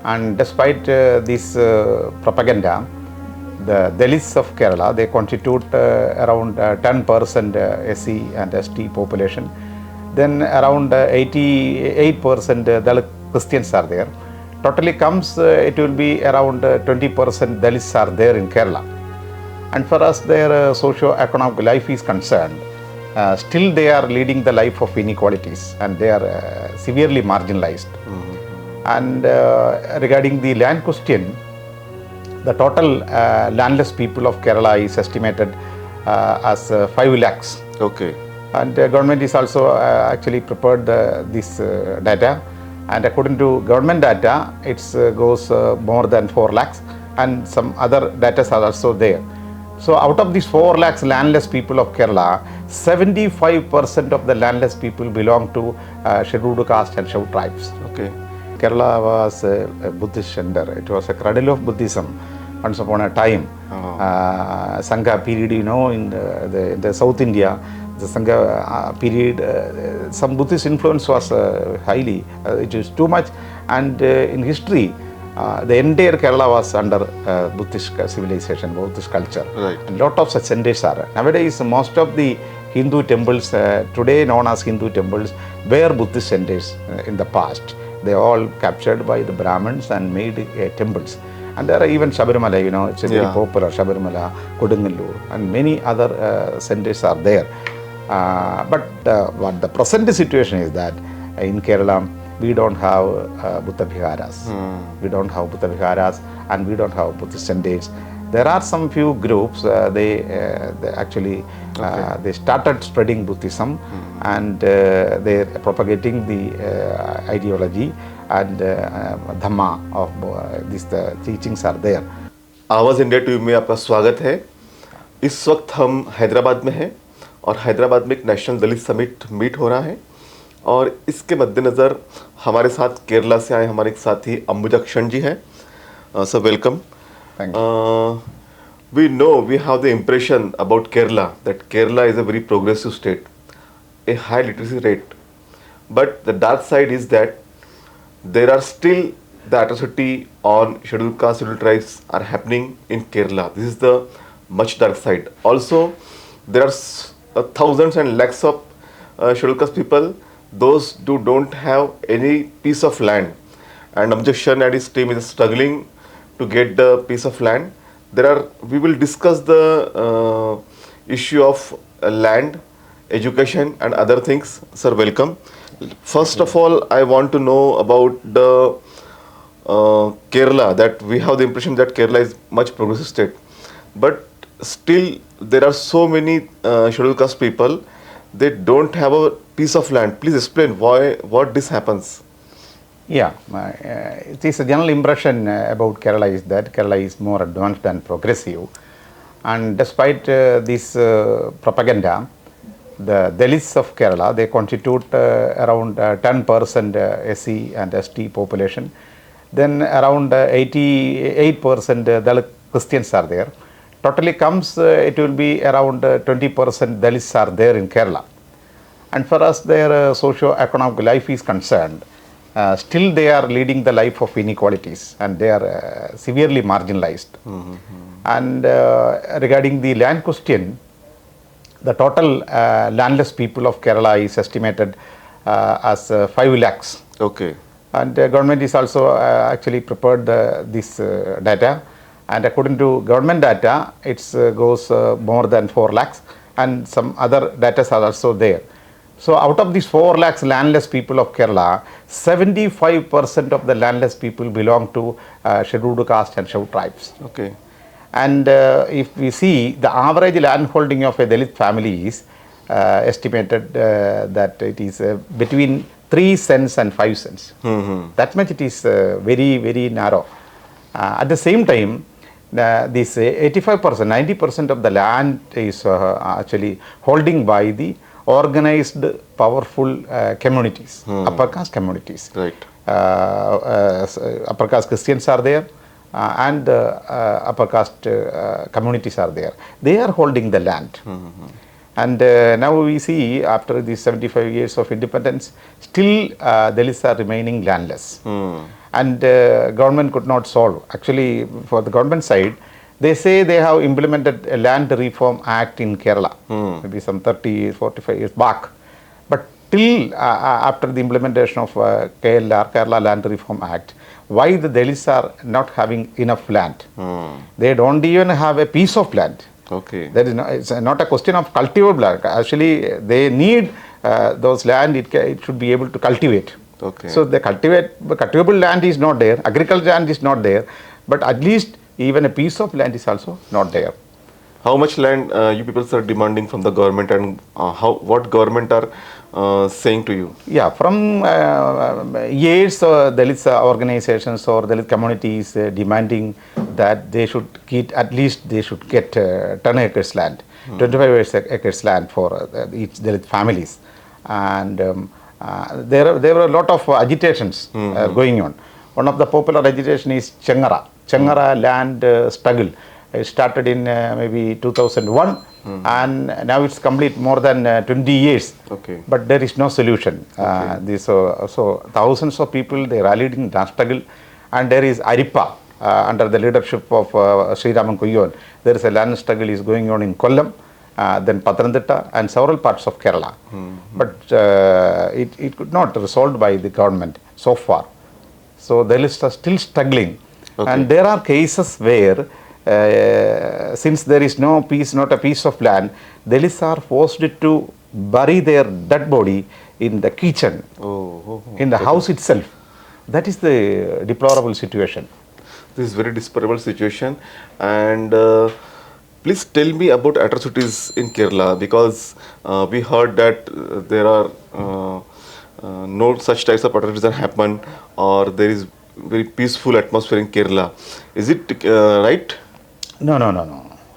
And despite this propaganda, the Dalits of Kerala, they constitute around 10% SC and ST population. Then around 88% Dalit Christians are there. Totally comes, it will be around 20% Dalits are there in Kerala. And for us, their socio-economic life is concerned. Still they are leading the life of inequalities and they are severely marginalized. And regarding the land question, the total landless people of Kerala is estimated as 5 lakhs. Okay. And government is also actually prepared this data. And according to government data, it goes more than 4 lakhs and some other data are also there. So out of these 4 lakhs landless people of Kerala, 75% of the landless people belong to scheduled caste and scheduled tribes. Okay. Kerala was a Buddhist center. It was a cradle of Buddhism once upon a time. Sangha period, you know, in the South India, the Sangha period, some Buddhist influence was highly, it is too much. And in history, the entire Kerala was under Buddhist civilization, Buddhist culture. Right. And lot of such centers are. Nowadays, most of the Hindu temples, today known as Hindu temples, were Buddhist centers in the past. They all captured by the Brahmins and made temples. And there are even Shabarimala, you know, it's a very popular Shabarimala, Kodungalur, and many other centers are there. But what the present situation is that in Kerala, we don't have Buddha Viharas. We don't have Buddha Viharas and we don't have Buddhist centers. There are some few groups, they actually they started spreading Buddhism and they're propagating the ideology and Dhamma of these teachings are there. आवाज़ India TV में आपका स्वागत है। इस वक्त हम हैदराबाद में हैं और हैदराबाद में एक नेशनल दलित समिट मीट हो रहा है और इसके मद्देनज़र हमारे साथ केरला से आए हमारे एक साथी अंबुजाक्षन जी हैं। Sir welcome. Thank you. We know, we have the impression about Kerala that Kerala is a very progressive state, a high literacy rate. But the dark side is that there are still the atrocity on scheduled caste, scheduled tribes are happening in Kerala. This is the much dark side. Also, there are thousands and lakhs of scheduled caste people, those who don't have any piece of land. And Ambujakshan and his team is struggling to get the piece of land. We will discuss the issue of land, education and other things. Sir, welcome. First of all, I want to know about the Kerala, that we have the impression that Kerala is much progressive state. But still, there are so many scheduled caste people, they don't have a piece of land. Please explain what this happens. Yeah, it is a general impression about Kerala is that Kerala is more advanced and progressive. And despite this propaganda, the Dalits of Kerala, they constitute around 10% SC and ST population. Then around 88% Dalit Christians are there. Totally comes, it will be around 20% Dalits are there in Kerala. And for us, their socio-economic life is concerned. Still they are leading the life of inequalities and they are severely marginalized. And regarding the land question, the total landless people of Kerala is estimated as 5 lakhs. Okay. And government is also actually prepared this data. And according to government data, it goes more than 4 lakhs and some other data are also there. So out of these 4 lakhs landless people of Kerala, 75% of the landless people belong to scheduled caste and scheduled tribes. Okay. And if we see the average land holding of a Dalit family is estimated that it is between 3 cents and 5 cents. That much it is very, very narrow. At the same time, this 85%, 90% of the land is actually holding by the organized, powerful communities, upper caste communities. Right. Upper caste Christians are there and upper caste communities are there. They are holding the land. And now we see after these 75 years of independence, still Dalits are remaining landless. And government could not solve. Actually, for the government side, they say they have implemented a land reform act in Kerala, maybe some 30, 45 years back. But till after the implementation of Kerala Land Reform Act, why the Dalits are not having enough land? They don't even have a piece of land. Okay. That is not, it's not a question of cultivable land. Actually, they need those land. It should be able to cultivate. Okay. So the cultivable land is not there. Agricultural land is not there. But at least even a piece of land is also not there. How much land you people are demanding from the government, and what government are saying to you? Yeah, from years, Dalit organizations or Dalit communities demanding that they should get, at least they should get 10 acres land, 25 acres land for each Dalit families. And there were a lot of agitations going on. One of the popular agitation is Changara land struggle. It started in maybe 2001 and now it's complete more than 20 years. Okay. But there is no solution. So thousands of people, they rallied in that struggle, and there is Aripa under the leadership of Sri Raman Kuyon. There is a land struggle is going on in Kollam, then Pathanamthitta and several parts of Kerala. But it could not resolved by the government so far. So the list are still struggling. Okay. And there are cases where since there is not a piece of land, Dalits are forced to bury their dead body in the kitchen, in the house itself. That is the deplorable situation. This is very desirable situation. And please tell me about atrocities in Kerala, because we heard that there are no such types of atrocities that happen, or there is very peaceful atmosphere in Kerala. Is it right? No.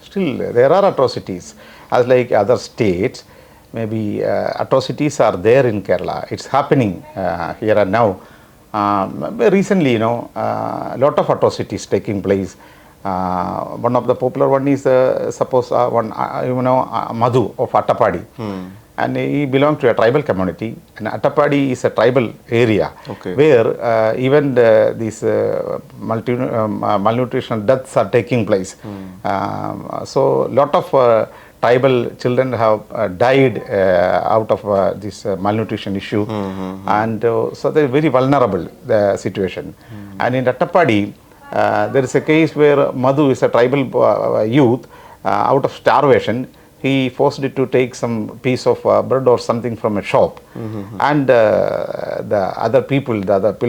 Still, there are atrocities. As like other states, maybe atrocities are there in Kerala. It's happening here and now. Recently, a lot of atrocities taking place. One of the popular one is suppose Madhu of Attapadi. And he belongs to a tribal community. And Attapadi is a tribal area where even these malnutrition deaths are taking place. So lot of tribal children have died out of this malnutrition issue. And so they are very vulnerable, the situation. And in Attapadi, there is a case where Madhu is a tribal youth out of starvation. He forced it to take some piece of bread or something from a shop. And the other people,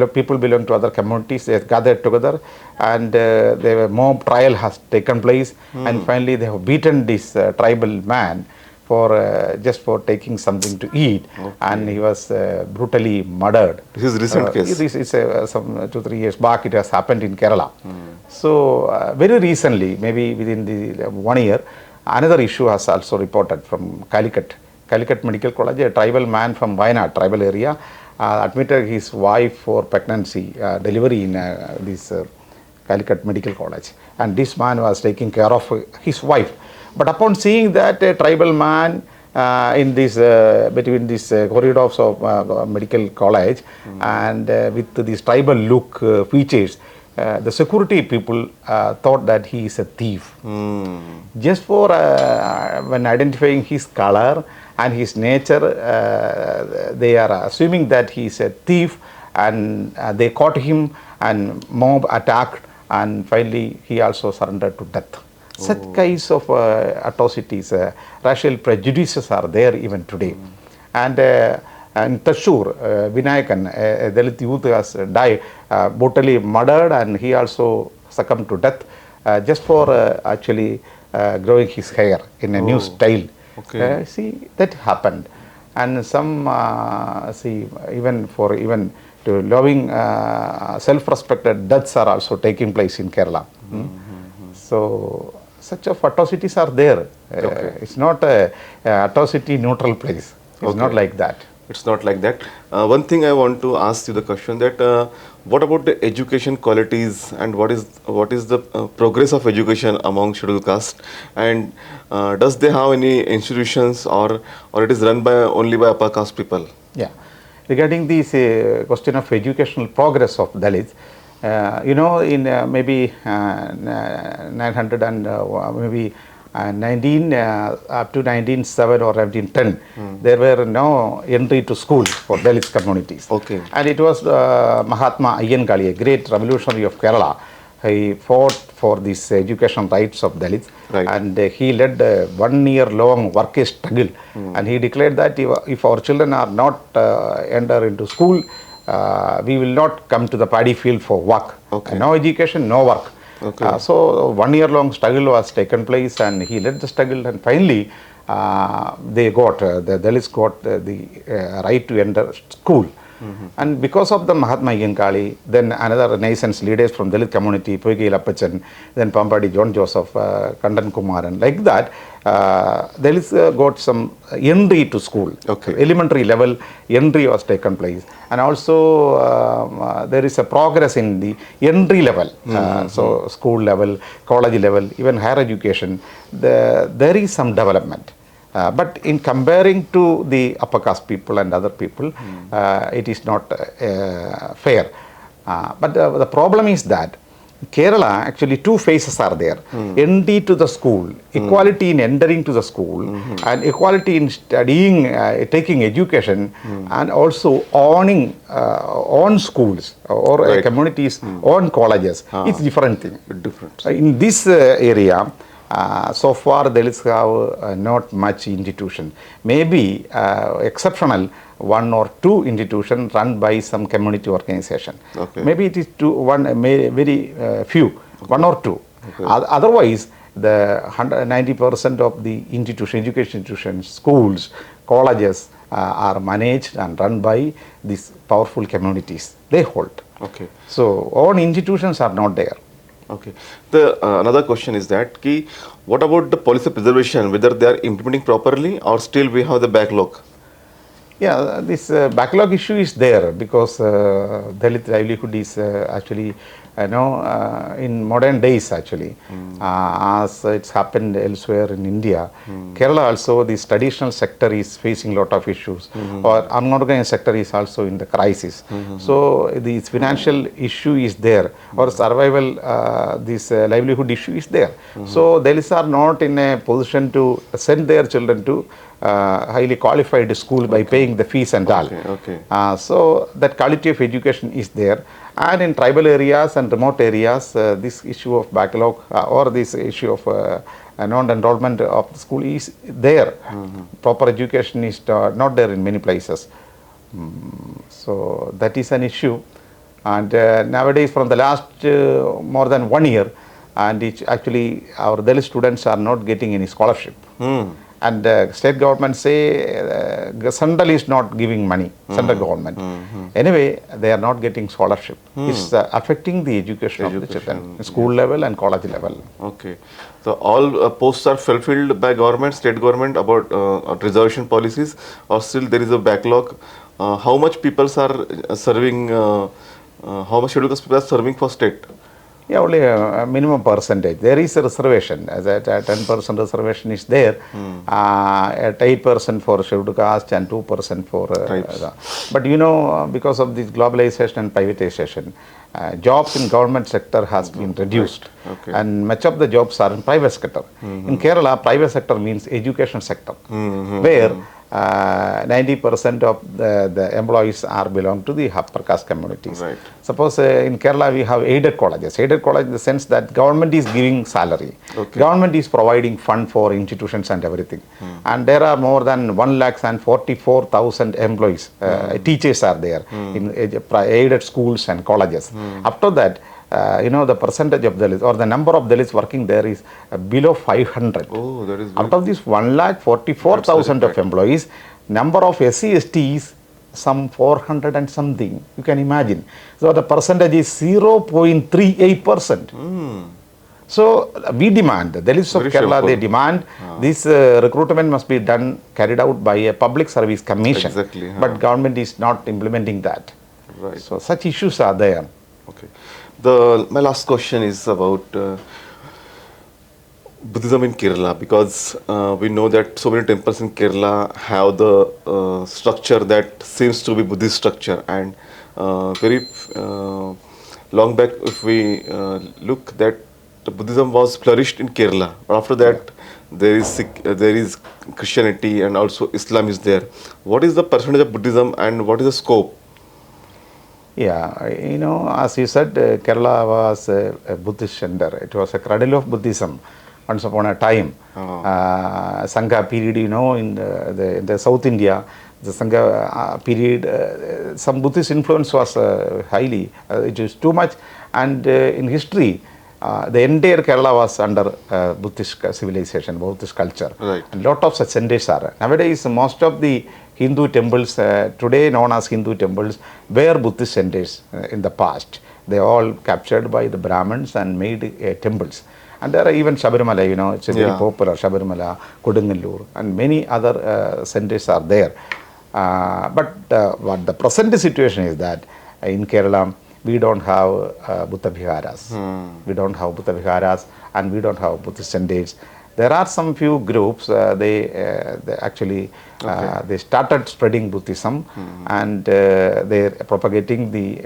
people belong to other communities, they gathered together, and the mob trial has taken place. And finally they have beaten this tribal man for just for taking something to eat. And he was brutally murdered. This is recent case? This is some 2-3 years back. It has happened in Kerala. So very recently, maybe within the 1 year, another issue has also reported from Calicut Medical College. A tribal man from Wayanad tribal area admitted his wife for pregnancy, delivery in this Calicut Medical College. And this man was taking care of his wife. But upon seeing that a tribal man in this between these corridors of medical college and with these tribal look features, the security people thought that he is a thief. Just for when identifying his color and his nature, they are assuming that he is a thief, and they caught him and mob attacked, and finally he also surrendered to death. Such kinds of atrocities, racial prejudices are there even today. And Tashur, Vinayakan, a Dalit youth has died, brutally murdered, and he also succumbed to death just for actually growing his hair in a new style. See, that happened. And some, even to loving self-respected deaths are also taking place in Kerala. So, such of atrocities are there. It's not a atrocity neutral place. It's not like that. It's not like that. One thing I want to ask you the question that What about the education qualities and what is the progress of education among scheduled caste, and does they have any institutions, or it is run by only by upper caste people? Yeah. Regarding this question of educational progress of Dalits, in maybe 900 and maybe 19 up to 1907 or 1910, there were no entry to school for Dalit communities. Okay. And it was Mahatma Ayyankali, a great revolutionary of Kerala. He fought for these education rights of Dalits, Right. and he led a 1 year long workers struggle, and he declared that if our children are not enter into school, we will not come to the paddy field for work. Okay. No education, no work. Okay. So 1 year long struggle was taken place, and he led the struggle, and finally they got the Dalits got the right to enter school. And because of the Mahatma Ayyankali, then another Renaissance leaders from Dalit community, Poigil Appachan, then Pampadi John Joseph, Kandan Kumar, and like that, Dalits got some entry to school. Okay. Elementary level entry was taken place, and also there is a progress in the entry level. So school level, college level, even higher education, there is some development. But in comparing to the upper caste people and other people, it is not fair. But the problem is that Kerala, actually two phases are there. Entry to the school, equality in entering to the school, and equality in studying, taking education, and also owning own schools or Right. communities, own colleges. It's different thing. Different. In this area, so far Dalits have not much institution. Maybe exceptional 1 or 2 institutions run by some community organization. Okay. Maybe it is very few, 1 or 2. Okay. Otherwise, the 90% of the education institutions, schools, colleges are managed and run by these powerful communities. They hold. Okay. So own institutions are not there. Okay. The another question is that what about the policy preservation, whether they are implementing properly or still we have the backlog? Yeah, this backlog issue is there because Dalit livelihood is actually, in modern days actually, as it's happened elsewhere in India. Kerala also, this traditional sector is facing lot of issues, or unorganized sector is also in the crisis. So this financial issue is there, or survival, this livelihood issue is there. So Dalits are not in a position to send their children to highly qualified school by paying the fees and all. Okay. So that quality of education is there, and in tribal areas and remote areas, this issue of backlog or this issue of non-enrollment of the school is there. Proper education is not there in many places. So that is an issue, and nowadays from the last more than 1 year, and it's actually our Dalit students are not getting any scholarship. And state government say central is not giving money, central government. Anyway, they are not getting scholarship. It's affecting the education of the children, school level and college level. Okay. So all posts are fulfilled by government, state government about reservation policies, or still there is a backlog? How much people are serving, how much scheduled caste people are serving for state? Yeah, only a minimum percentage. There is a reservation, as at 10% reservation is there, at 8% for scheduled caste and 2% for. But because of this globalization and privatization, jobs in government sector has been reduced, Okay. and much of the jobs are in private sector. In Kerala, private sector means education sector, where 90% of the employees are belong to the upper caste communities. Right. Suppose in Kerala we have aided colleges. Aided college in the sense that government is giving salary. Okay. Government is providing fund for institutions and everything. And there are more than 1,44,000 employees. Teachers are there in aided schools and colleges. After that, the percentage of Dalits or the number of Dalits working there is below 500. Oh, that is Out of this 1,44,000 of employees, number of SC, ST is some 400 and something. You can imagine. So the percentage is 0.38%. So we demand, the Dalits of Very Kerala, shameful. they demand this recruitment must be carried out by a public service commission. Exactly, But government is not implementing that. Right. So such issues are there. Okay. My last question is about Buddhism in Kerala, because we know that so many temples in Kerala have the structure that seems to be Buddhist structure, and very long back, if we look, that the Buddhism was flourished in Kerala. But after that, there is Christianity and also Islam is there. What is the percentage of Buddhism and what is the scope? Yeah, as you said, Kerala was a Buddhist center. It was a cradle of Buddhism once upon a time. Sangha period, in the South India, the Sangha period, some Buddhist influence was highly, it is too much. And in history, the entire Kerala was under Buddhist civilization, Buddhist culture. Right. And lot of such centers are. Nowadays, most of the Hindu temples, today known as Hindu temples, were Buddhist centers in the past. They are all captured by the Brahmins and made temples. And there are even Shabarimala, it's a very popular Shabarimala, Kodungalur, and many other centers are there. But what the present situation is that in Kerala, we don't have Buddha Viharas. We don't have Buddha Viharas and we don't have Buddhist centers. There are some few groups, they actually they started spreading Buddhism and they're propagating the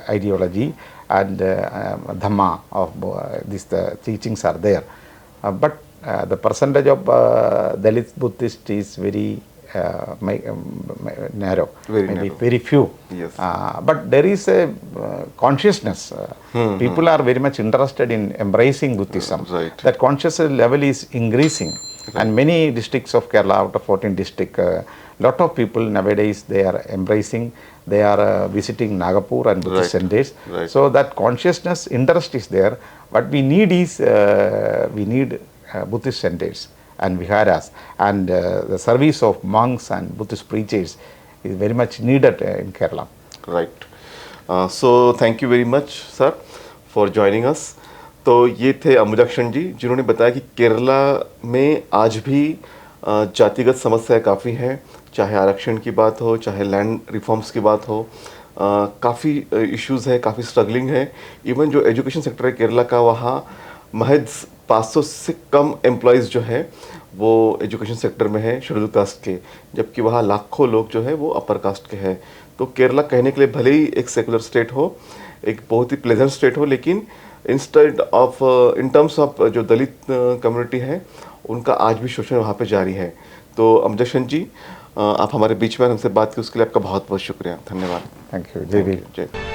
ideology and Dhamma of these teachings are there. But the percentage of Dalit Buddhist is very narrow, very few. Yes. But there is a consciousness. People are very much interested in embracing Buddhism. Right. That consciousness level is increasing. Right. And many districts of Kerala, out of 14 districts, lot of people nowadays, they are embracing, they are visiting Nagapur and Buddhist centers. Right. So that consciousness, interest is there. What we need is, we need Buddhist centers and viharas, and the service of monks and Buddhist preachers is very much needed in Kerala. Right. So thank you very much, sir, for joining us. तो ये थे अम्बुजक्शन जी, जिन्होंने बताया कि केरला में आज भी जातिगत समस्याएं काफ़ी हैं, चाहे आरक्षण की बात हो, चाहे लैंड रिफॉर्म्स की बात हो, काफ़ी इश्यूज़ है, काफ़ी स्ट्रगलिंग है. इवन जो एजुकेशन सेक्टर है केरला का, वहाँ महज 500 से कम एम्प्लॉयज़ जो है वो एजुकेशन सेक्टर में है शेड्यूल कास्ट के, जबकि वहाँ लाखों लोग जो है वो अपर कास्ट के हैं. तो केरला कहने के लिए भले ही एक सेकुलर स्टेट हो, एक बहुत ही प्लेजेंट स्टेट हो, लेकिन instead of in terms of जो दलित कम्युनिटी है उनका आज भी शोषण वहाँ पे जारी है. तो अम्बुजक्शन जी, आप हमारे बीच में हमसे बात की, उसके लिए आपका बहुत बहुत शुक्रिया. धन्यवाद. Thank you. जय भीम. जय.